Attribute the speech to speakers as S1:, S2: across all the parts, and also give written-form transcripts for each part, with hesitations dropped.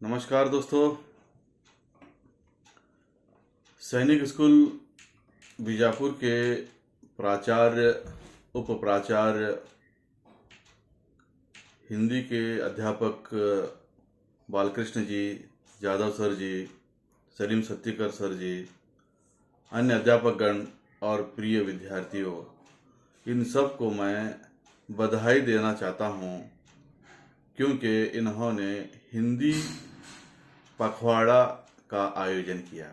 S1: नमस्कार दोस्तों। सैनिक स्कूल बीजापुर के प्राचार्य, उप प्राचार्य, हिंदी के अध्यापक बालकृष्ण जी, जादव सर जी, सलीम सत्तीकर सर जी, अन्य अध्यापकगण और प्रिय विद्यार्थियों, इन सब को मैं बधाई देना चाहता हूँ क्योंकि इन्होंने हिंदी पखवाड़ा का आयोजन किया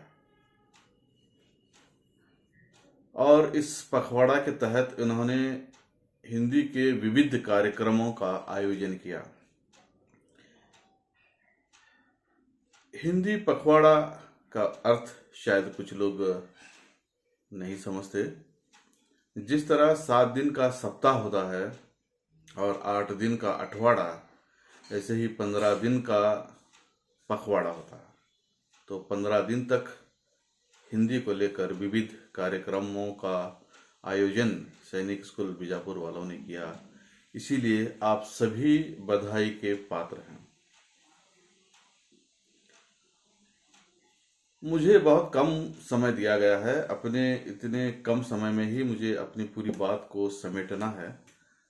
S1: और इस पखवाड़ा के तहत इन्होंने हिंदी के विविध कार्यक्रमों का आयोजन किया। हिंदी पखवाड़ा का अर्थ शायद कुछ लोग नहीं समझते। जिस तरह 7 दिन का सप्ताह होता है और 8 दिन का अठवाड़ा, ऐसे ही 15 दिन का पखवाड़ा होता है। तो 15 दिन तक हिंदी को लेकर विविध कार्यक्रमों का आयोजन सैनिक स्कूल बीजापुर वालों ने किया, इसीलिए आप सभी बधाई के पात्र हैं। मुझे बहुत कम समय दिया गया है, अपने इतने कम समय में ही मुझे अपनी पूरी बात को समेटना है,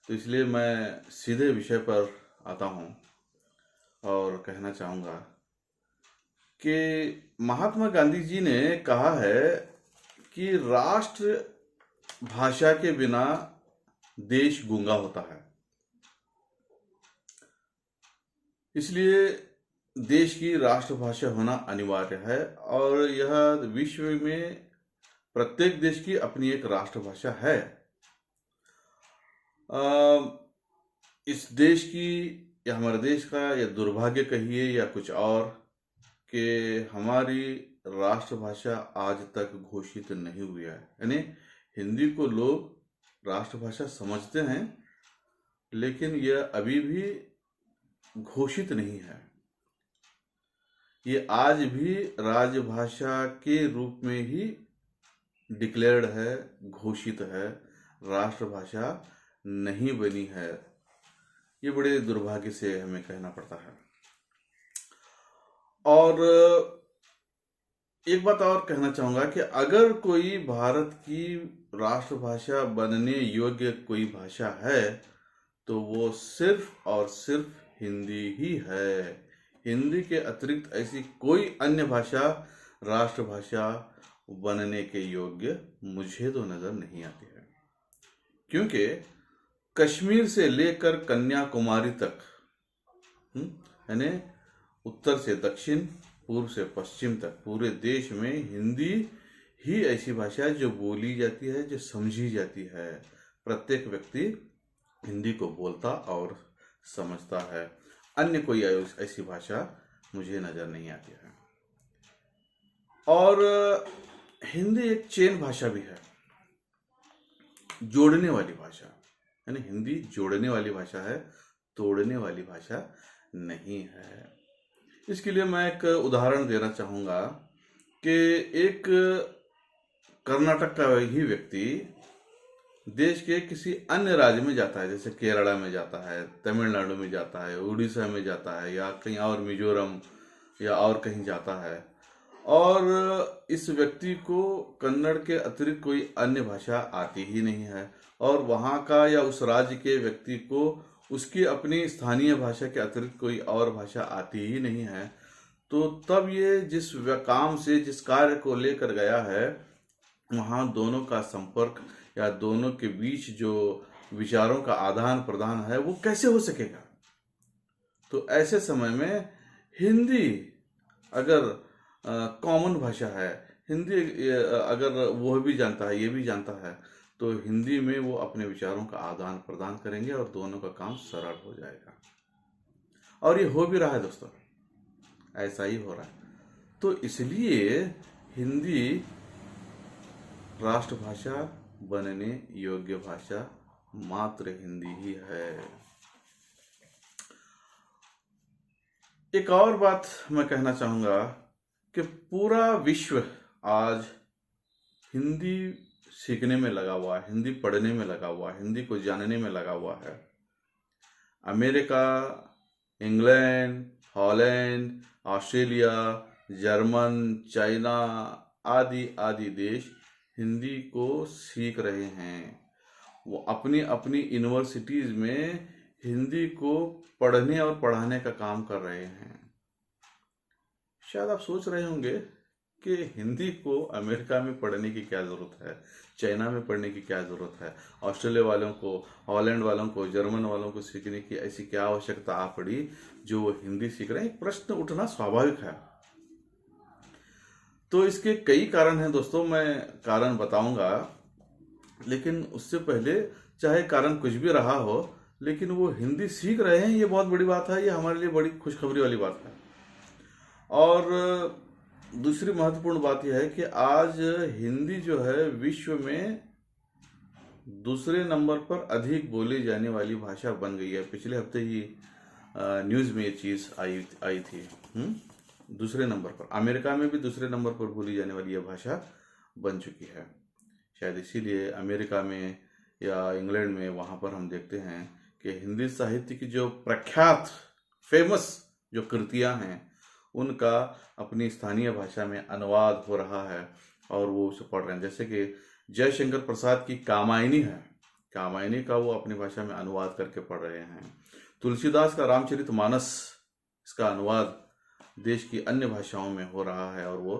S1: तो इसलिए मैं सीधे विषय पर आता हूँ और कहना चाहूँगा कि महात्मा गांधी जी ने कहा है कि राष्ट्र भाषा के बिना देश गूंगा होता है। इसलिए देश की राष्ट्रभाषा होना अनिवार्य है और यह विश्व में प्रत्येक देश की अपनी एक राष्ट्रभाषा है। इस देश की या हमारे देश का या दुर्भाग्य कहिए या कुछ और, कि हमारी राष्ट्रभाषा आज तक घोषित नहीं हुई है। यानी हिंदी को लोग राष्ट्रभाषा समझते हैं, लेकिन यह अभी भी घोषित नहीं है। ये आज भी राजभाषा के रूप में ही डिक्लेयर्ड है, घोषित है, राष्ट्रभाषा नहीं बनी है। ये बड़े दुर्भाग्य से हमें कहना पड़ता है। और एक बात और कहना चाहूंगा कि अगर कोई भारत की राष्ट्रभाषा बनने योग्य कोई भाषा है तो वो सिर्फ और सिर्फ हिंदी ही है। हिंदी के अतिरिक्त ऐसी कोई अन्य भाषा राष्ट्रभाषा बनने के योग्य मुझे तो नजर नहीं आती है, क्योंकि कश्मीर से लेकर कन्याकुमारी तक, यानी उत्तर से दक्षिण, पूर्व से पश्चिम तक पूरे देश में हिंदी ही ऐसी भाषा है जो बोली जाती है, जो समझी जाती है। प्रत्येक व्यक्ति हिंदी को बोलता और समझता है। अन्य कोई ऐसी भाषा मुझे नजर नहीं आती है। और हिंदी एक चेन भाषा भी है, जोड़ने वाली भाषा। यानी हिंदी जोड़ने वाली भाषा है, तोड़ने वाली भाषा नहीं है। इसके लिए मैं एक उदाहरण देना चाहूँगा कि एक कर्नाटक का ही व्यक्ति देश के किसी अन्य राज्य में जाता है, जैसे केरला में जाता है, तमिलनाडु में जाता है, उड़ीसा में जाता है, या कहीं और मिजोरम या और कहीं जाता है, और इस व्यक्ति को कन्नड़ के अतिरिक्त कोई अन्य भाषा आती ही नहीं है, और वहाँ का या उस राज्य के व्यक्ति को उसकी अपनी स्थानीय भाषा के अतिरिक्त कोई और भाषा आती ही नहीं है, तो तब ये जिस काम से, जिस कार्य को लेकर गया है, वहाँ दोनों का संपर्क या दोनों के बीच जो विचारों का आदान प्रदान है वो कैसे हो सकेगा। तो ऐसे समय में हिंदी अगर कॉमन भाषा है, हिंदी अगर वो भी जानता है, ये भी जानता है, तो हिंदी में वो अपने विचारों का आदान प्रदान करेंगे और दोनों का काम सरल हो जाएगा। और ये हो भी रहा है दोस्तों, ऐसा ही हो रहा है। तो इसलिए हिंदी राष्ट्रभाषा बनने योग्य भाषा मात्र हिंदी ही है। एक और बात मैं कहना चाहूंगा कि पूरा विश्व आज हिंदी सीखने में लगा हुआ है, हिंदी पढ़ने में लगा हुआ है, हिंदी को जानने में लगा हुआ है। America, England, Holland Australia, German, China आदि आदि देश हिंदी को सीख रहे हैं। वो अपनी अपनी यूनिवर्सिटीज में हिंदी को पढ़ने और पढ़ाने का काम कर रहे हैं। शायद आप सोच रहे होंगे कि हिंदी को अमेरिका में पढ़ने की क्या ज़रूरत है, चाइना में पढ़ने की क्या ज़रूरत है, ऑस्ट्रेलिया वालों को, हॉलैंड वालों को, जर्मन वालों को सीखने की ऐसी क्या आवश्यकता आ पड़ी जो वो हिंदी सीख रहे हैं। एक प्रश्न उठना स्वाभाविक है। तो इसके कई कारण हैं दोस्तों, मैं कारण बताऊंगा, लेकिन उससे पहले चाहे कारण कुछ भी रहा हो, लेकिन वो हिंदी सीख रहे हैं, ये बहुत बड़ी बात है। ये हमारे लिए बड़ी खुशखबरी वाली बात है। और दूसरी महत्वपूर्ण बात यह है कि आज हिंदी जो है विश्व में दूसरे नंबर पर अधिक बोली जाने वाली भाषा बन गई है। पिछले हफ्ते ही न्यूज़ में ये चीज़ आई थी। दूसरे नंबर पर, अमेरिका में भी दूसरे नंबर पर बोली जाने वाली यह भाषा बन चुकी है। शायद इसीलिए अमेरिका में या इंग्लैंड में वहाँ पर हम देखते हैं कि हिंदी साहित्य की जो प्रख्यात फेमस जो कृतियाँ हैं उनका अपनी स्थानीय भाषा में अनुवाद हो रहा है और वो उसे पढ़ रहे हैं। जैसे कि जयशंकर प्रसाद की कामायनी है, कामायनी का वो अपनी भाषा में अनुवाद करके पढ़ रहे हैं। तुलसीदास का रामचरितमानस, इसका अनुवाद देश की अन्य भाषाओं में हो रहा है और वो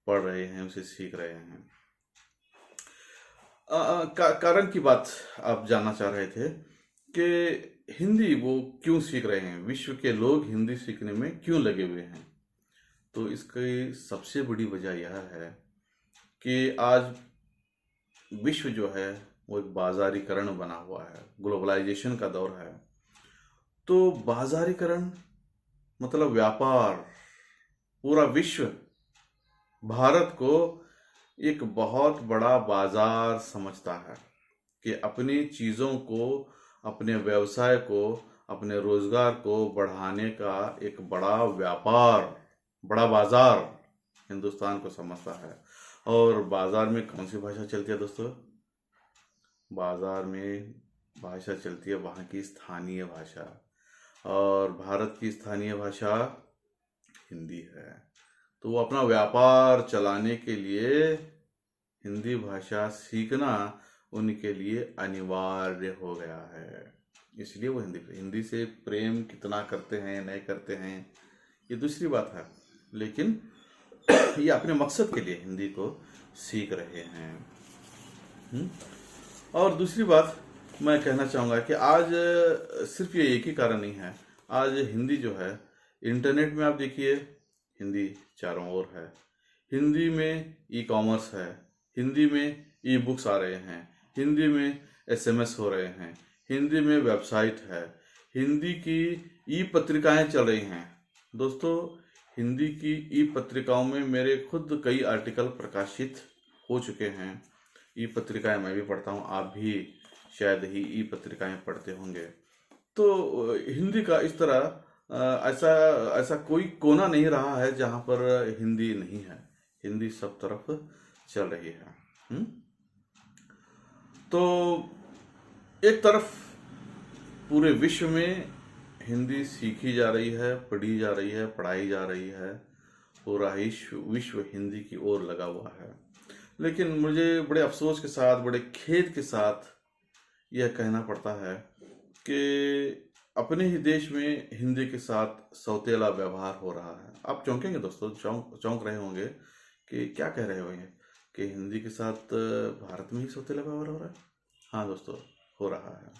S1: पढ़ रहे हैं, उसे सीख रहे हैं। कारण की बात आप जानना चाह रहे थे कि हिंदी वो क्यों सीख रहे हैं, विश्व के लोग हिंदी सीखने में क्यों लगे हुए हैं। तो इसकी सबसे बड़ी वजह यह है कि आज विश्व जो है वो एक बाजारीकरण बना हुआ है, ग्लोबलाइजेशन का दौर है। तो बाजारीकरण मतलब व्यापार, पूरा विश्व भारत को एक बहुत बड़ा बाजार समझता है कि अपनी चीज़ों को, अपने व्यवसाय को, अपने रोजगार को बढ़ाने का एक बड़ा व्यापार, बड़ा बाजार हिंदुस्तान को समझता है। और बाजार में कौन सी भाषा चलती है दोस्तों? बाजार में भाषा चलती है वहाँ की स्थानीय भाषा, और भारत की स्थानीय भाषा हिंदी है। तो वो अपना व्यापार चलाने के लिए हिंदी भाषा सीखना उनके लिए अनिवार्य हो गया है। इसलिए वो हिंदी से प्रेम कितना करते हैं नहीं करते हैं ये दूसरी बात है, लेकिन ये अपने मकसद के लिए हिंदी को सीख रहे हैं। और दूसरी बात मैं कहना चाहूँगा कि आज सिर्फ ये एक ही कारण नहीं है। आज हिंदी जो है, इंटरनेट में आप देखिए हिंदी चारों ओर है। हिंदी में ई कॉमर्स है, हिंदी में ई बुक्स आ रहे हैं, हिंदी में SMS हो रहे हैं, हिंदी में वेबसाइट है, हिंदी की ई पत्रिकाएं चल रही हैं। दोस्तों, हिंदी की ई पत्रिकाओं में मेरे खुद कई आर्टिकल प्रकाशित हो चुके हैं। ई पत्रिकाएं मैं भी पढ़ता हूँ, आप भी शायद ही ई पत्रिकाएं पढ़ते होंगे। तो हिंदी का इस तरह ऐसा कोई कोना नहीं रहा है जहाँ पर हिंदी नहीं है। हिंदी सब तरफ चल रही है। तो एक तरफ पूरे विश्व में हिंदी सीखी जा रही है, पढ़ी जा रही है, पढ़ाई जा रही है, पूरा विश्व हिंदी की ओर लगा हुआ है। लेकिन मुझे बड़े अफसोस के साथ, बड़े खेद के साथ यह कहना पड़ता है कि अपने ही देश में हिंदी के साथ सौतेला व्यवहार हो रहा है। आप चौंकेंगे दोस्तों, चौंक रहे होंगे कि क्या कह रहे होंगे कि हिंदी के साथ भारत में ही सौतेला व्यवहार हो रहा है। हाँ दोस्तों, हो रहा है।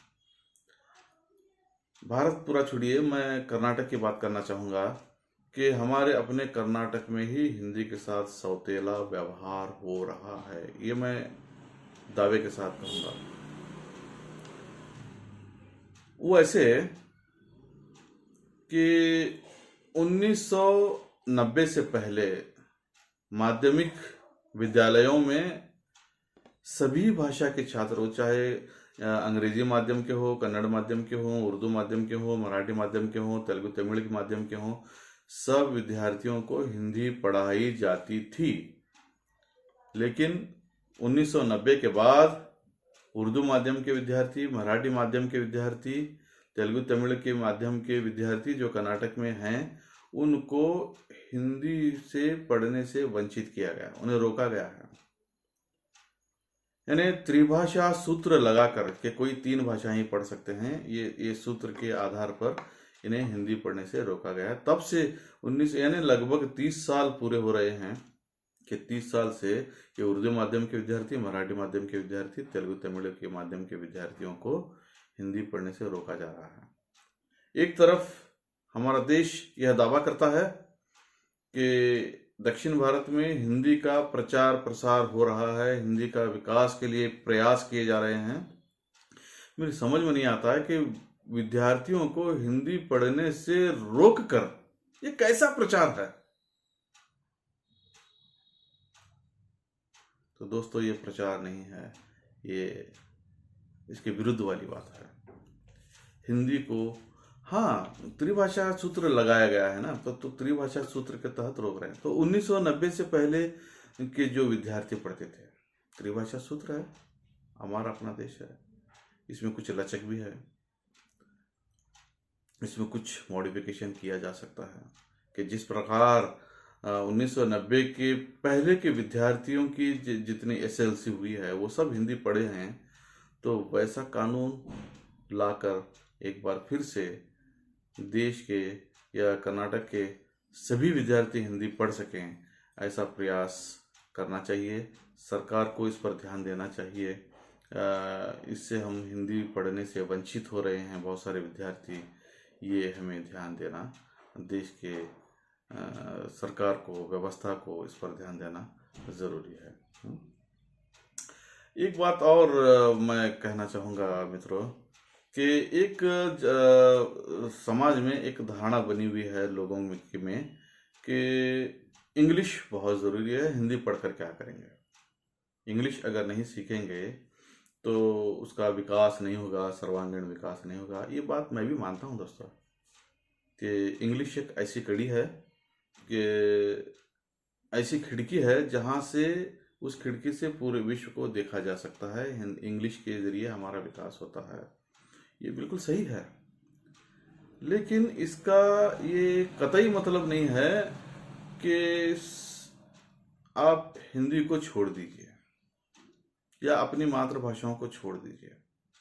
S1: भारत पूरा छोड़िए, मैं कर्नाटक की बात करना चाहूँगा कि हमारे अपने कर्नाटक में ही हिंदी के साथ सौतेला व्यवहार हो रहा है। ये मैं दावे के साथ कहूँगा। वो ऐसे कि 1990 से पहले माध्यमिक विद्यालयों में सभी भाषा के छात्र, चाहे अंग्रेजी माध्यम के हो, कन्नड़ माध्यम के हो, उर्दू माध्यम के हो, मराठी माध्यम के हो, तेलुगु तमिल के माध्यम के हो, सब विद्यार्थियों को हिंदी पढ़ाई जाती थी। लेकिन 1990 के बाद उर्दू माध्यम के विद्यार्थी, मराठी माध्यम के विद्यार्थी, तेलुगु तमिल के माध्यम के विद्यार्थी जो कर्नाटक में हैं, उनको हिंदी से पढ़ने से वंचित किया गया, उन्हें रोका गया है। यानी त्रिभाषा सूत्र लगाकर के कोई 3 भाषा ही पढ़ सकते हैं, ये सूत्र के आधार पर इन्हें हिंदी पढ़ने से रोका गया है। तब से 19 यानी लगभग 30 साल पूरे हो रहे हैं कि 30 साल से ये उर्दू माध्यम के विद्यार्थी, मराठी माध्यम के विद्यार्थी, तेलुगु तमिल के माध्यम के विद्यार्थियों को हिंदी पढ़ने से रोका जा रहा है। एक तरफ हमारा देश यह दावा करता है कि दक्षिण भारत में हिंदी का प्रचार प्रसार हो रहा है, हिंदी का विकास के लिए प्रयास किए जा रहे हैं। मेरी समझ में नहीं आता है कि विद्यार्थियों को हिंदी पढ़ने से रोककर ये कैसा प्रचार है। तो दोस्तों, ये प्रचार नहीं है, ये इसके विरुद्ध वाली बात है। हिंदी को हाँ त्रिभाषा सूत्र लगाया गया है ना, तो त्रिभाषा सूत्र के तहत रोक रहे हैं। तो 1990 से पहले के जो विद्यार्थी पढ़ते थे, त्रिभाषा सूत्र है, हमारा अपना देश है, इसमें कुछ लचक भी है, इसमें कुछ मॉडिफिकेशन किया जा सकता है कि जिस प्रकार 1990 के पहले के विद्यार्थियों की जितनी एसएलसी हुई है वो सब हिंदी पढ़े हैं, तो वैसा कानून लाकर एक बार फिर से देश के या कर्नाटक के सभी विद्यार्थी हिंदी पढ़ सकें, ऐसा प्रयास करना चाहिए। सरकार को इस पर ध्यान देना चाहिए। इससे हम हिंदी पढ़ने से वंचित हो रहे हैं बहुत सारे विद्यार्थी, ये हमें ध्यान देना, देश के सरकार को, व्यवस्था को इस पर ध्यान देना ज़रूरी है। एक बात और मैं कहना चाहूँगा मित्रों कि एक समाज में एक धारणा बनी हुई है लोगों में कि इंग्लिश बहुत ज़रूरी है, हिंदी पढ़कर क्या करेंगे, इंग्लिश अगर नहीं सीखेंगे तो उसका विकास नहीं होगा, सर्वांगीण विकास नहीं होगा। ये बात मैं भी मानता हूँ दोस्तों कि इंग्लिश एक ऐसी कड़ी है कि ऐसी खिड़की है जहाँ से, उस खिड़की से पूरे विश्व को देखा जा सकता है। इंग्लिश के ज़रिए हमारा विकास होता है, ये बिल्कुल सही है, लेकिन इसका ये कतई मतलब नहीं है कि आप हिंदी को छोड़ दीजिए या अपनी मातृभाषाओं को छोड़ दीजिए।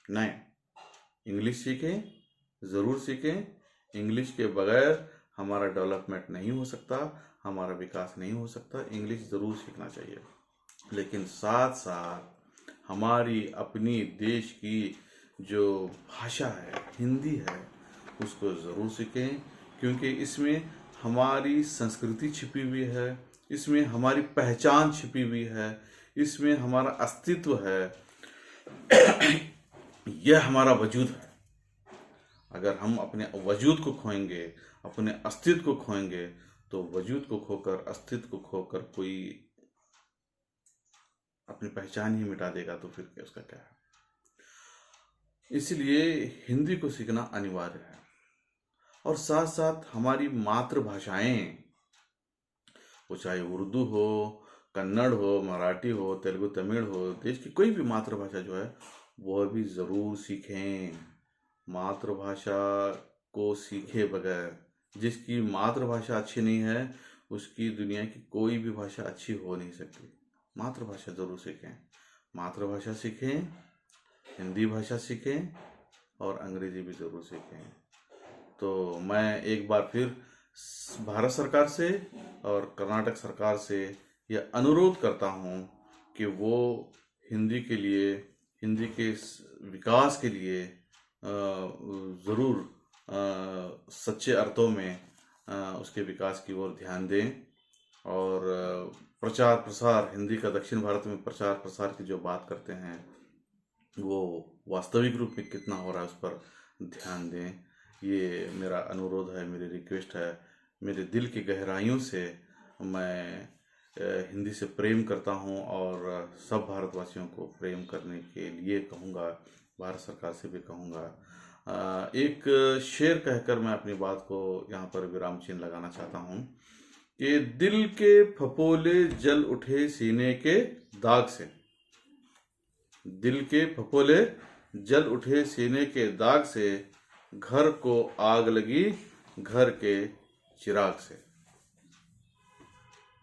S1: नहीं, इंग्लिश सीखें, ज़रूर सीखें। इंग्लिश के बगैर हमारा डेवलपमेंट नहीं हो सकता, हमारा विकास नहीं हो सकता। इंग्लिश ज़रूर सीखना चाहिए, लेकिन साथ साथ हमारी अपनी देश की जो भाषा है, हिंदी है, उसको ज़रूर सीखें, क्योंकि इसमें हमारी संस्कृति छिपी हुई है, इसमें हमारी पहचान छिपी हुई है, इसमें हमारा अस्तित्व है, यह हमारा वजूद है। अगर हम अपने वजूद को खोएंगे, अपने अस्तित्व को खोएंगे, तो वजूद को खोकर, अस्तित्व को खोकर कोई अपनी पहचान ही मिटा देगा तो फिर क्या, उसका क्या है। इसलिए हिंदी को सीखना अनिवार्य है। और साथ साथ हमारी मातृभाषाएं, वो चाहे उर्दू हो, कन्नड़ हो, मराठी हो, तेलुगु तमिल हो, देश की कोई भी मातृभाषा जो है वह भी ज़रूर सीखें। मातृभाषा को सीखे बगैर, जिसकी मातृभाषा अच्छी नहीं है उसकी दुनिया की कोई भी भाषा अच्छी हो नहीं सकती। मातृभाषा ज़रूर सीखें, मातृभाषा सीखें, हिंदी भाषा सीखें और अंग्रेजी भी ज़रूर सीखें। तो मैं एक बार फिर भारत सरकार से और कर्नाटक सरकार से यह अनुरोध करता हूँ कि वो हिंदी के लिए, हिंदी के विकास के लिए ज़रूर सच्चे अर्थों में उसके विकास की ओर ध्यान दें। और प्रचार प्रसार, हिंदी का दक्षिण भारत में प्रचार प्रसार की जो बात करते हैं वो वास्तविक रूप में कितना हो रहा है उस पर ध्यान दें। ये मेरा अनुरोध है, मेरी रिक्वेस्ट है। मेरे दिल की गहराइयों से मैं हिंदी से प्रेम करता हूँ और सब भारतवासियों को प्रेम करने के लिए कहूँगा, भारत सरकार से भी कहूँगा। एक शेर कहकर मैं अपनी बात को यहाँ पर विराम चिन्ह लगाना चाहता हूँ कि दिल के फपोले जल उठे सीने के दाग से, दिल के फपोले जल उठे सीने के दाग से, घर को आग लगी घर के चिराग से।